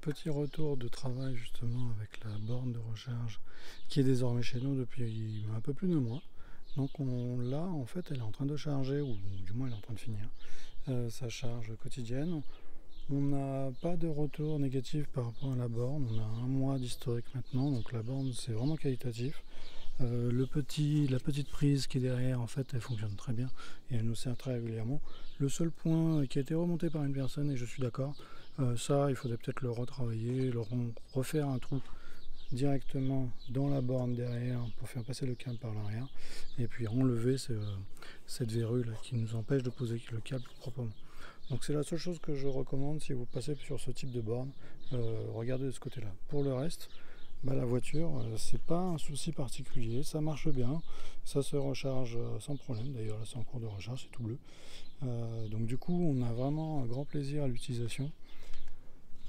petit retour de travail justement avec la borne de recharge qui est désormais chez nous depuis un peu plus de mois. Donc là, en fait, elle est en train de charger, ou du moins elle est en train de finir sa charge quotidienne. On n'a pas de retour négatif par rapport à la borne. On a un mois d'historique maintenant, donc la borne c'est vraiment qualitatif. La petite prise qui est derrière, en fait, elle fonctionne très bien et elle nous sert très régulièrement. Le seul point qui a été remonté par une personne, et je suis d'accord, ça, il faudrait peut-être le retravailler, refaire un trou directement dans la borne derrière pour faire passer le câble par l'arrière et puis enlever cette verrue là qui nous empêche de poser le câble proprement. Donc c'est la seule chose que je recommande si vous passez sur ce type de borne, regardez de ce côté là. Pour le reste, la voiture, c'est pas un souci particulier, ça marche bien, ça se recharge sans problème, d'ailleurs là c'est en cours de recharge, c'est tout bleu. Donc du coup on a vraiment un grand plaisir à l'utilisation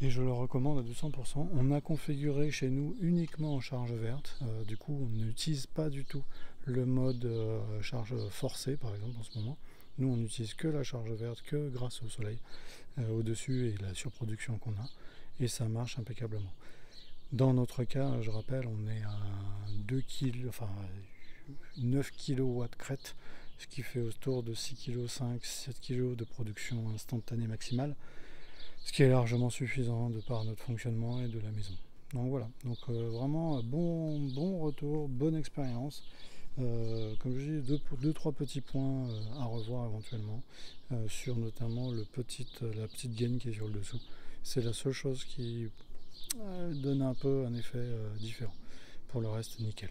et je le recommande à 200%. On a configuré chez nous uniquement en charge verte, du coup on n'utilise pas du tout le mode charge forcée par exemple en ce moment. Nous on n'utilise que la charge verte que grâce au soleil au-dessus et la surproduction qu'on a, et ça marche impeccablement. Dans notre cas, je rappelle, on est à 2 kg, enfin 9 kW crête, ce qui fait autour de 6,5 kg, 7 kg de production instantanée maximale, ce qui est largement suffisant de par notre fonctionnement et de la maison. Donc voilà, donc vraiment bon retour, bonne expérience. Comme je dis, deux trois petits points à revoir éventuellement, sur notamment la petite gaine qui est sur le dessous. C'est la seule chose qui donne un peu un effet différent. Pour le reste, nickel.